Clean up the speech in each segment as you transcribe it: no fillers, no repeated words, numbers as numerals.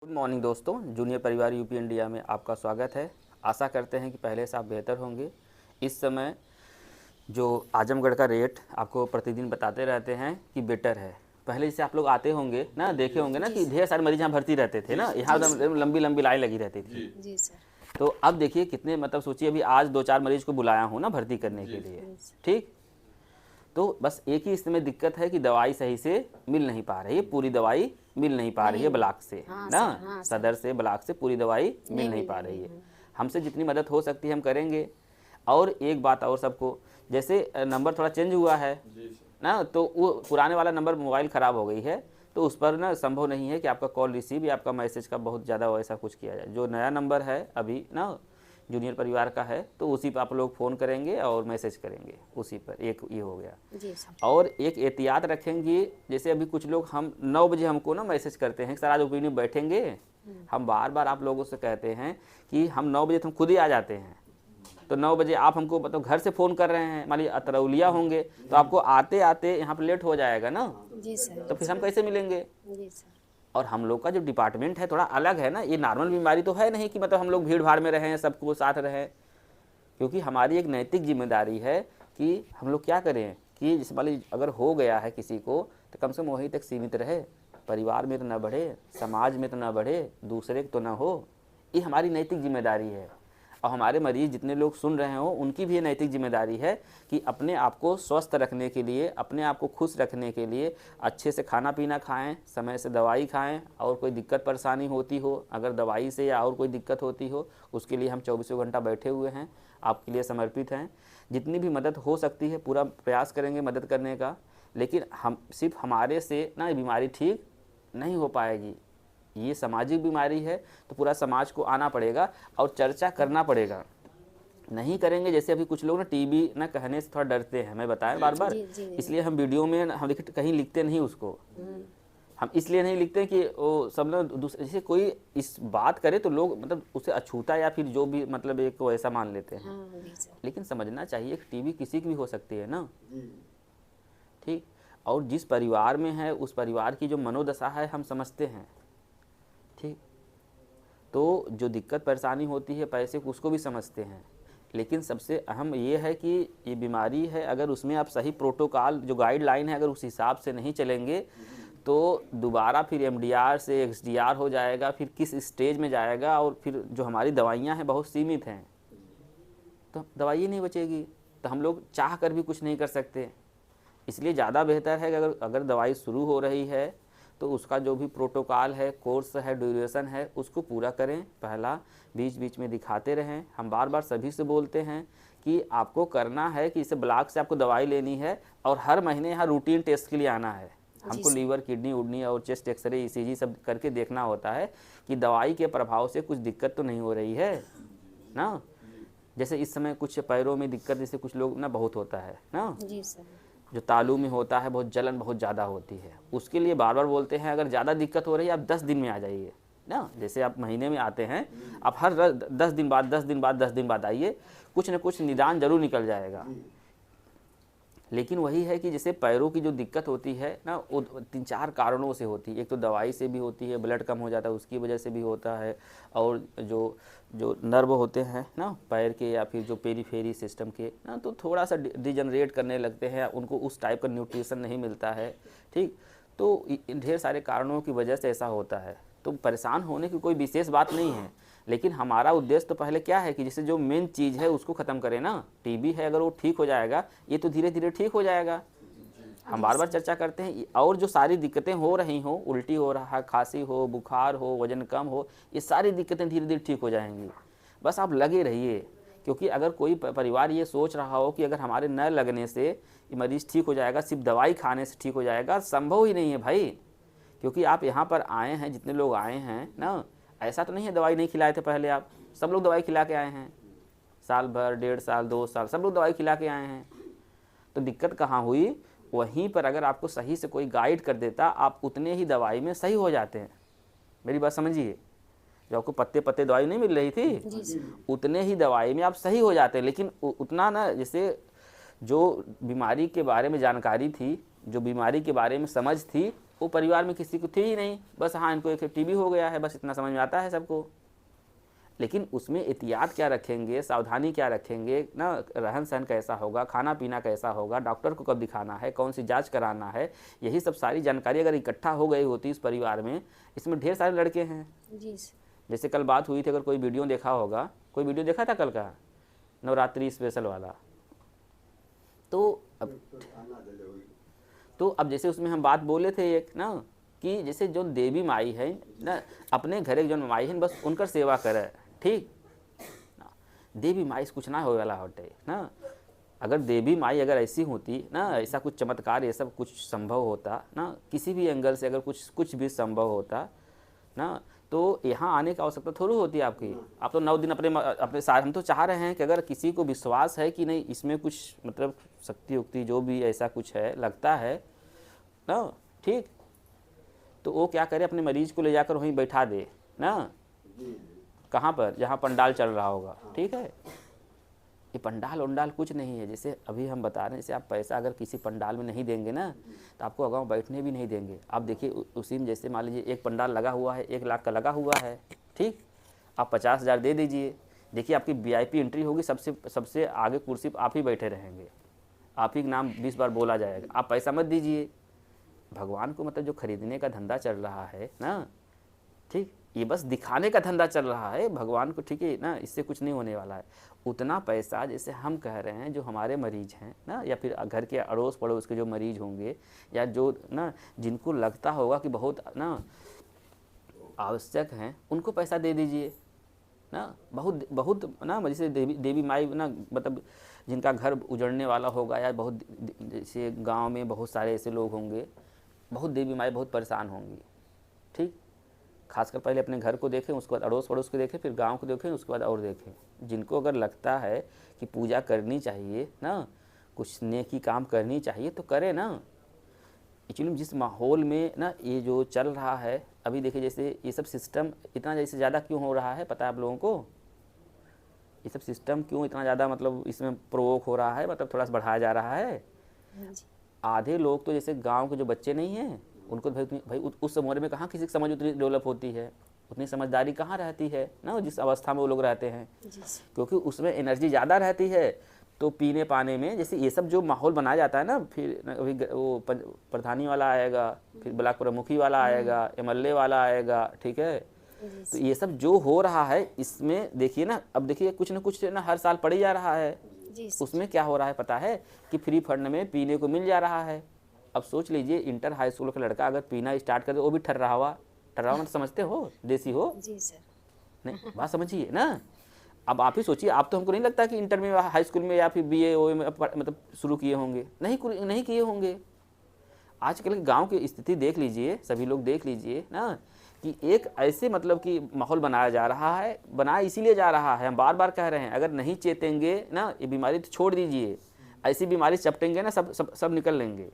Good morning दोस्तों, junior परिवार UP India में आपका स्वागत है। आशा करते हैं कि पहले से आप बेहतर होंगे। इस समय जो आजमगढ़ का रेट आपको प्रतिदिन बताते रहते हैं कि बेटर है। पहले जैसे आप लोग आते होंगे ना, देखे होंगे ना कि ढेर सारे मरीज यहाँ भर्ती रहते थे ना, यहाँ लंबी लंबी लाइन लगी रहती थी। जी सर। तो अब देखिए कितने, मतलब सोचिए अभी आज 2-4 मरीज को बुलाया हूँ ना भर्ती करने के लिए, ठीक। तो बस एक ही इसमें दिक्कत है कि दवाई सही से मिल नहीं पा रही है, पूरी दवाई मिल नहीं पा रही है ब्लॉक से ना, सदर से ब्लॉक से पूरी दवाई मिल नहीं पा रही है। हमसे जितनी मदद हो सकती है हम करेंगे। और एक बात और सबको, जैसे नंबर थोड़ा चेंज हुआ है ना, तो वो पुराने वाला नंबर मोबाइल ख़राब हो गई है, तो उस पर ना संभव नहीं है कि आपका कॉल रिसीव या आपका मैसेज का बहुत ज़्यादा वैसा कुछ किया जाए। जो नया नंबर है अभी ना जूनियर परिवार का है, तो उसी पर आप लोग फ़ोन करेंगे और मैसेज करेंगे, उसी पर एक ये हो गया। जी सर। और एक एहतियात रखेंगे, जैसे अभी कुछ लोग हम 9 बजे हमको ना मैसेज करते हैं सर आज ओपीडी में बैठेंगे। हम बार बार आप लोगों से कहते हैं कि हम 9 बजे तो हम खुद ही आ जाते हैं, तो 9 बजे आप हमको मतलब घर से फ़ोन कर रहे हैं, मान लीजिए अतरौलिया होंगे तो आपको आते आते यहाँ पर लेट हो जाएगा ना। जी सर। तो फिर हम कैसे मिलेंगे। जी सर। और हम लोग का जो डिपार्टमेंट है थोड़ा अलग है ना, ये नॉर्मल बीमारी तो है नहीं कि मतलब हम लोग भीड़ भाड़ में रहें, सबको साथ रहें। क्योंकि हमारी एक नैतिक जिम्मेदारी है कि हम लोग क्या करें कि जैसे मान लीजिए अगर हो गया है किसी को, तो कम से कम वहीं तक सीमित रहे, परिवार में तो ना बढ़े, समाज में तो ना बढ़े, दूसरे को तो ना हो। ये हमारी नैतिक जिम्मेदारी है। और हमारे मरीज़ जितने लोग सुन रहे हो उनकी भी ये नैतिक जिम्मेदारी है कि अपने आप को स्वस्थ रखने के लिए, अपने आप को खुश रखने के लिए अच्छे से खाना पीना खाएं, समय से दवाई खाएं। और कोई दिक्कत परेशानी होती हो, अगर दवाई से या और कोई दिक्कत होती हो, उसके लिए हम 24 घंटा बैठे हुए हैं, आपके लिए समर्पित हैं। जितनी भी मदद हो सकती है पूरा प्रयास करेंगे मदद करने का। लेकिन हम सिर्फ हमारे से ना बीमारी ठीक नहीं हो पाएगी, ये सामाजिक बीमारी है, तो पूरा समाज को आना पड़ेगा और चर्चा करना पड़ेगा। नहीं करेंगे, जैसे अभी कुछ लोग ना टीबी ना कहने से थोड़ा डरते हैं, मैं बताएं बार बार, इसलिए हम वीडियो में हम कहीं लिखते नहीं उसको। हम इसलिए नहीं लिखते कि वो सब ना दूसरे जैसे कोई इस बात करे तो लोग मतलब उसे अछूता या फिर जो भी मतलब एक वैसा मान लेते हैं। लेकिन समझना चाहिए कि टीबी किसी की भी हो सकती है ना, ठीक। और जिस परिवार में है उस परिवार की जो मनोदशा है हम समझते हैं, ठीक। तो जो दिक्कत परेशानी होती है पैसे को, उसको भी समझते हैं। लेकिन सबसे अहम ये है कि ये बीमारी है, अगर उसमें आप सही प्रोटोकॉल जो गाइडलाइन है अगर उस हिसाब से नहीं चलेंगे तो दोबारा फिर एमडीआर से एक्सडीआर हो जाएगा, फिर किस स्टेज में जाएगा। और फिर जो हमारी दवाइयाँ हैं बहुत सीमित हैं, तो दवाई नहीं बचेगी, तो हम लोग चाह कर भी कुछ नहीं कर सकते। इसलिए ज़्यादा बेहतर है कि अगर दवाई शुरू हो रही है तो उसका जो भी प्रोटोकॉल है, कोर्स है, ड्यूरेशन है, उसको पूरा करें। पहला बीच बीच में दिखाते रहें। हम बार बार सभी से बोलते हैं कि आपको करना है कि इसे ब्लॉक से आपको दवाई लेनी है और हर महीने यहाँ रूटीन टेस्ट के लिए आना है। हमको लीवर, किडनी उडनी और चेस्ट एक्सरे, ईसीजी सब करके देखना होता है कि दवाई के प्रभाव से कुछ दिक्कत तो नहीं हो रही है ना। जैसे इस समय कुछ पैरों में दिक्कत, जैसे कुछ लोग ना बहुत होता है ना, जी सर, जो तालू में होता है, बहुत जलन बहुत ज़्यादा होती है, उसके लिए बार बार बोलते हैं अगर ज़्यादा दिक्कत हो रही है आप 10 दिन में आ जाइए ना। जैसे आप महीने में आते हैं, आप हर 10 दिन बाद 10 दिन बाद 10 दिन बाद आइए, कुछ न कुछ निदान जरूर निकल जाएगा। लेकिन वही है कि जैसे पैरों की जो दिक्कत होती है ना, वो 3-4 कारणों से होती है। एक तो दवाई से भी होती है, ब्लड कम हो जाता है उसकी वजह से भी होता है। और जो नर्व होते हैं ना पैर के या फिर जो पेरीफेरी सिस्टम के ना, तो थोड़ा सा डिजनरेट करने लगते हैं, उनको उस टाइप का न्यूट्रिशन नहीं मिलता है, ठीक। तो ढेर सारे कारणों की वजह से ऐसा होता है। तो परेशान होने की कोई विशेष बात नहीं है, लेकिन हमारा उद्देश्य तो पहले क्या है कि जैसे जो मेन चीज़ है उसको ख़त्म करें ना। टीबी है, अगर वो ठीक हो जाएगा ये तो धीरे धीरे ठीक हो जाएगा। हम बार बार चर्चा करते हैं। और जो सारी दिक्कतें हो रही हों, उल्टी हो रहा है, खांसी हो, बुखार हो, वजन कम हो, ये सारी दिक्कतें धीरे धीरे ठीक हो जाएंगी। बस आप लगे रहिए। क्योंकि अगर कोई परिवार ये सोच रहा हो कि अगर हमारे न लगने से ये मरीज़ ठीक हो जाएगा, सिर्फ दवाई खाने से ठीक हो जाएगा, संभव ही नहीं है भाई। क्योंकि आप यहाँ पर आए हैं, जितने लोग आए हैं ना, ऐसा तो नहीं है दवाई नहीं खिलाए थे पहले आप, सब लोग दवाई खिला के आए हैं। साल भर, 1.5 साल, 2 साल सब लोग दवाई खिला के आए हैं। तो दिक्कत कहाँ हुई, वहीं पर अगर आपको सही से कोई गाइड कर देता, आप उतने ही दवाई में सही हो जाते हैं। मेरी बात समझिए, जो आपको पत्ते पत्ते दवाई नहीं मिल रही थी, उतने ही दवाई में आप सही हो जाते हैं। लेकिन उतना ना, जैसे जो बीमारी के बारे में जानकारी थी, जो बीमारी के बारे में समझ थी, वो परिवार में किसी को थी ही नहीं, बस हाँ इनको एक टीबी हो गया है, बस इतना समझ में आता है सबको। लेकिन उसमें एहतियात क्या रखेंगे, सावधानी क्या रखेंगे ना, रहन सहन कैसा होगा, खाना पीना कैसा होगा, डॉक्टर को कब दिखाना है, कौन सी जांच कराना है, यही सब सारी जानकारी अगर इकट्ठा हो गई होती इस परिवार में। इसमें ढेर सारे लड़के हैं जी। जैसे कल बात हुई थी, अगर कोई वीडियो देखा होगा, कोई वीडियो देखा था कल का नवरात्रि स्पेशल वाला, तो अब जैसे उसमें हम बात बोले थे एक ना कि जैसे जो देवी माई है ना, अपने घरे जो माई है बस उनकर सेवा करे, ठीक ना, देवी माई से कुछ ना हो वाला होते ना। अगर देवी माई अगर ऐसी होती ना, ऐसा कुछ चमत्कार ये सब कुछ संभव होता ना, किसी भी एंगल से अगर कुछ भी संभव होता ना, तो यहाँ आने की आवश्यकता थोड़ी होती है आपकी। आप तो 9 दिन अपने साथ, हम तो चाह रहे हैं कि अगर किसी को विश्वास है कि नहीं इसमें कुछ मतलब शक्ति उक्ति जो भी ऐसा कुछ है लगता है ना, ठीक, तो वो क्या करे, अपने मरीज को ले जाकर वहीं बैठा दे ना, कहाँ पर, जहाँ पंडाल चल रहा होगा, ठीक है। ये पंडाल उंडाल कुछ नहीं है, जैसे अभी हम बता रहे हैं, जैसे आप पैसा अगर किसी पंडाल में नहीं देंगे ना, तो आपको अगांव बैठने भी नहीं देंगे। आप देखिए उसी में जैसे मान लीजिए एक पंडाल लगा हुआ है, 1 लाख का लगा हुआ है, ठीक, आप 50,000 दे दीजिए, देखिए आपकी VIP एंट्री होगी, सबसे आगे कुर्सी पर आप ही बैठे रहेंगे, आप ही का नाम 20 बार बोला जाएगा, आप पैसा मत दीजिए। भगवान को मतलब जो खरीदने का धंधा चल रहा है ना, ठीक, ये बस दिखाने का धंधा चल रहा है भगवान को, ठीक है ना, इससे कुछ नहीं होने वाला है। उतना पैसा जैसे हम कह रहे हैं, जो हमारे मरीज हैं ना, या फिर घर के अड़ोस पड़ोस के जो मरीज होंगे, या जो ना जिनको लगता होगा कि बहुत ना आवश्यक हैं, उनको पैसा दे दीजिए ना। बहुत बहुत ना, जैसे देवी माई ना, मतलब जिनका घर उजड़ने वाला होगा, या बहुत जैसे गांव में बहुत सारे ऐसे लोग होंगे, बहुत देवी माई बहुत परेशान होंगी, ठीक, खासकर पहले अपने घर को देखें, उसके बाद अड़ोस पड़ोस को देखें, फिर गांव को देखें, उसके बाद और देखें। जिनको अगर लगता है कि पूजा करनी चाहिए ना, कुछ नेकी काम करनी चाहिए, तो करे ना। एक्चुअली जिस माहौल में ना ये जो चल रहा है अभी, देखिए जैसे ये सब सिस्टम इतना जैसे ज़्यादा क्यों हो रहा है पता है आप लोगों को? ये सब सिस्टम क्यों इतना ज़्यादा मतलब इसमें प्रोवोक हो रहा है, मतलब थोड़ा सा बढ़ाया जा रहा है। आधे लोग तो जैसे गांव के जो बच्चे नहीं हैं, उनको भाई उस उम्र में कहाँ किसी की समझ उतनी डेवलप होती है, उतनी समझदारी कहाँ रहती है ना, जिस अवस्था में वो लोग रहते हैं, क्योंकि उसमें एनर्जी ज़्यादा रहती है। तो पीने पाने में जैसे ये सब जो माहौल बनाया जाता है ना, फिर अभी वो प्रधानी वाला आएगा, फिर ब्लॉक प्रमुखी वाला आएगा, MLA वाला आएगा, ठीक है। तो ये सब जो हो रहा है इसमें देखिए ना, अब देखिए कुछ ना कुछ ना हर साल पड़ ही जा रहा है। उसमें क्या हो रहा है पता है कि फ्री फंड में पीने को मिल जा रहा है। अब सोच लीजिए इंटर हाई स्कूल का लड़का अगर पीना स्टार्ट करे, वो भी ठर्रावा मतलब समझते हो, देसी हो जी सर, नहीं बात समझिए ना। अब आप ही सोचिए, आप तो हमको नहीं लगता कि इंटर में हाई स्कूल में या फिर BA OA में मतलब शुरू किए होंगे, नहीं किए होंगे। आजकल के गांव की स्थिति देख लीजिए, सभी लोग देख लीजिए ना, कि एक ऐसे मतलब कि माहौल बनाया जा रहा है, बनाया इसीलिए जा रहा है, हम बार बार कह रहे हैं, अगर नहीं चेतेंगे ना ये बीमारी तो छोड़ दीजिए, ऐसी बीमारी चपटेंगे ना सब निकल लेंगे।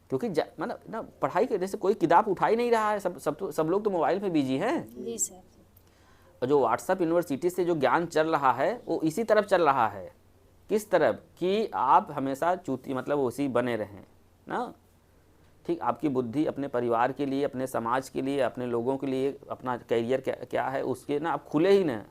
क्योंकि मतलब ना पढ़ाई करने से कोई किताब उठा ही नहीं रहा है, सब लोग तो मोबाइल पे बिजी हैं। जी सर। और जो व्हाट्सएप यूनिवर्सिटी से जो ज्ञान चल रहा है वो इसी तरफ चल रहा है, किस तरफ कि आप हमेशा चूती मतलब उसी बने रहें ना, ठीक। आपकी बुद्धि अपने परिवार के लिए, अपने समाज के लिए, अपने लोगों के लिए, अपना करियर क्या है उसके ना आप खुले ही ना।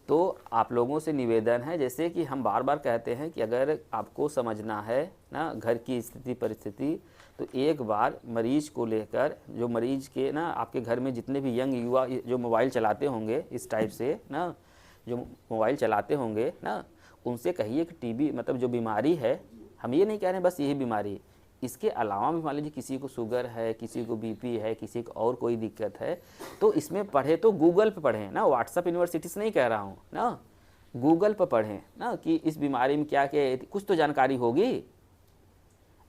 तो आप लोगों से निवेदन है, जैसे कि हम बार बार कहते हैं कि अगर आपको समझना है ना घर की स्थिति परिस्थिति, तो एक बार मरीज को लेकर, जो मरीज के ना आपके घर में जितने भी यंग युवा जो मोबाइल चलाते होंगे इस टाइप से ना, जो मोबाइल चलाते होंगे ना, उनसे कहिए कि टीबी मतलब जो बीमारी है, हम ये नहीं कह रहे हैं बस यही बीमारी, इसके अलावा भी मान लीजिए किसी को शुगर है, किसी को BP है, किसी को और कोई दिक्कत है, तो इसमें पढ़े तो गूगल पे पढ़ें ना, व्हाट्सएप यूनिवर्सिटी से नहीं कह रहा हूँ ना, गूगल पर पढ़ें ना कि इस बीमारी में क्या क्या, कुछ तो जानकारी होगी।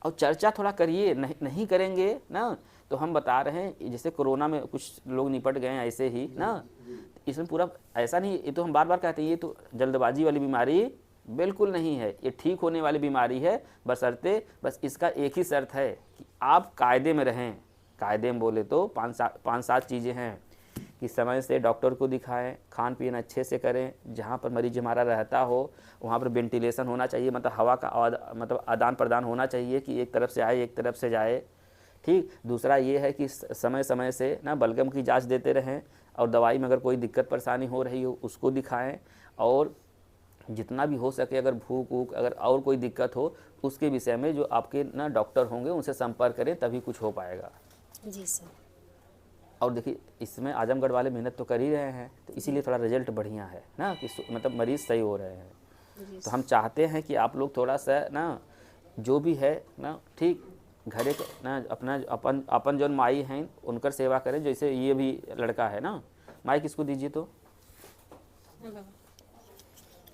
और चर्चा थोड़ा करिए, नहीं करेंगे ना तो हम बता रहे हैं, जैसे कोरोना में कुछ लोग निपट गए हैं ऐसे ही ना, इसमें पूरा ऐसा नहीं, ये तो हम बार बार कहते हैं ये तो जल्दबाजी वाली बीमारी बिल्कुल नहीं है, ये ठीक होने वाली बीमारी है, बशर्ते बस इसका एक ही शर्त है कि आप कायदे में रहें। कायदे में बोले तो 5-7 चीज़ें हैं कि समय से डॉक्टर को दिखाएं, खान पीन अच्छे से करें, जहाँ पर मरीज हमारा रहता हो वहाँ पर वेंटिलेशन होना चाहिए, मतलब हवा का मतलब आदान प्रदान होना चाहिए कि एक तरफ से आए एक तरफ से जाए। ठीक। दूसरा ये है कि समय समय से ना बलगम की जांच देते रहें, और दवाई में अगर कोई दिक्कत परेशानी हो रही हो उसको दिखाएं, और जितना भी हो सके अगर भूख वूख अगर और कोई दिक्कत हो उसके विषय में जो आपके ना डॉक्टर होंगे उनसे संपर्क करें, तभी कुछ हो पाएगा। जी सर। और देखिए इसमें आजमगढ़ वाले मेहनत तो कर ही रहे हैं, तो इसीलिए थोड़ा रिजल्ट बढ़िया है ना, कि मतलब मरीज़ सही हो रहे हैं। तो हम चाहते हैं कि आप लोग थोड़ा सा ना जो भी है ना, ठीक, घरे ना अपना अपन जो माई हैं उनकर सेवा करें। जैसे ये भी लड़का है ना, माई किसको दीजिए, तो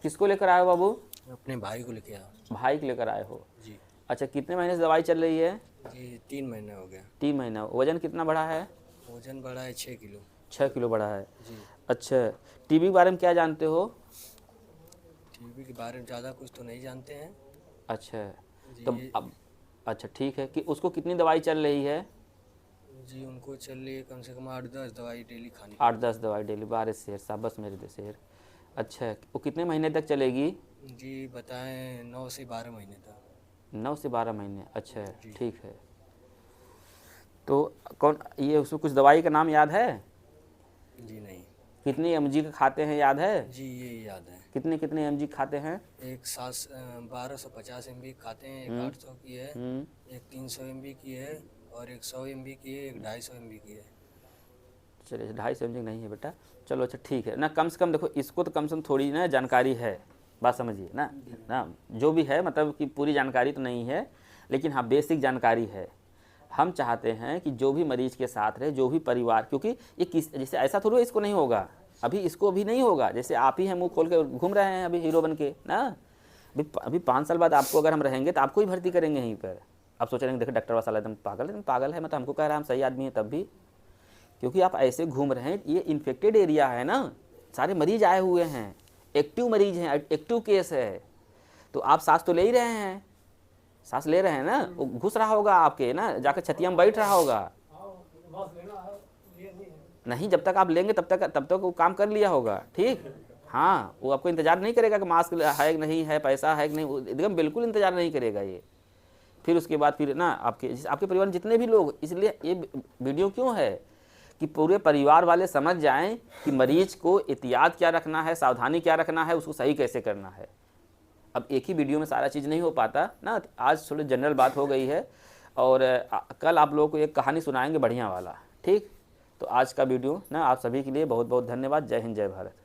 किसको लेकर आए हो बाबू? अपने भाई को लेके आया। भाई को लेकर आए हो जी। अच्छा, कितने महीने से दवाई चल रही है? जी 3 महीने हो गया। 3 महीना। वजन कितना बढ़ा है? वजन बढ़ा है 6 किलो। 6 किलो बढ़ा है। जी। अच्छा, टीबी के बारे में क्या जानते हो? टीबी के बारे में ज़्यादा कुछ तो नहीं जानते हैं। अच्छा, जी। तो अब अच्छा ठीक है कि उसको कितनी दवाई चल रही है? जी उनको चल रही है कम से कम 8-10 दवाई डेली खानी। 8-10 दवाई डेली। 12 शेर, शाबाश मेरे शेर। अच्छा, वो कितने महीने तक चलेगी? जी बताएं 9 से 12 महीने तक। 9 से 12 महीने। अच्छा जी। ठीक है। तो कौन ये उसमें कुछ दवाई का नाम याद है? जी नहीं। कितनी mg का खाते हैं याद है? जी ये याद है। कितने कितने mg खाते हैं? एक 1250 MB खाते हैं, एक 800 की है, एक 300 MB की है, और एक 100 MB की है, एक 250 MB की है। चलिए 250 mg नहीं है बेटा, चलो अच्छा ठीक है ना। कम से कम देखो इसको तो कम से कम थोड़ी ना जानकारी है, बात समझिए ना। ना जो भी है मतलब कि पूरी जानकारी तो नहीं है, लेकिन हाँ बेसिक जानकारी है। हम चाहते हैं कि जो भी मरीज के साथ रहे, जो भी परिवार, क्योंकि ये किस जैसे ऐसा थोड़ा इसको नहीं होगा, इसको अभी नहीं होगा। जैसे आप ही हैं मुंह खोल के घूम रहे हैं अभी हीरो बन के ना, अभी 5 साल बाद आपको अगर हम रहेंगे तो आपको ही भर्ती करेंगे यहीं पर। आप सोच रहे हैं देखो डॉक्टर वाला एकदम पागल है, मतलब हमको कह रहा है हम सही आदमी हैं तब भी, क्योंकि आप ऐसे घूम रहे हैं। ये इन्फेक्टेड एरिया है ना, सारे मरीज आए हुए हैं, एक्टिव मरीज हैं, एक्टिव केस है। तो आप सांस तो ले ही रहे हैं, सांस ले रहे हैं ना, वो घुस रहा होगा आपके ना, जाकर छतिया में बैठ रहा होगा नहीं, जब तक आप लेंगे तब तक वो काम कर लिया होगा। ठीक। हाँ, वो आपको इंतजार नहीं करेगा कि मास्क है कि नहीं है, पैसा है कि नहीं, एकदम बिल्कुल इंतजार नहीं करेगा ये। फिर उसके बाद फिर ना आपके परिवार में जितने भी लोग, इसलिए ये वीडियो क्यों है कि पूरे परिवार वाले समझ जाएं कि मरीज को एहतियात क्या रखना है, सावधानी क्या रखना है, उसको सही कैसे करना है। अब एक ही वीडियो में सारा चीज़ नहीं हो पाता ना, आज थोड़ी जनरल बात हो गई है, और कल आप लोगों को एक कहानी सुनाएंगे बढ़िया वाला। ठीक। तो आज का वीडियो ना आप सभी के लिए बहुत बहुत धन्यवाद। जय हिंद, जय भारत।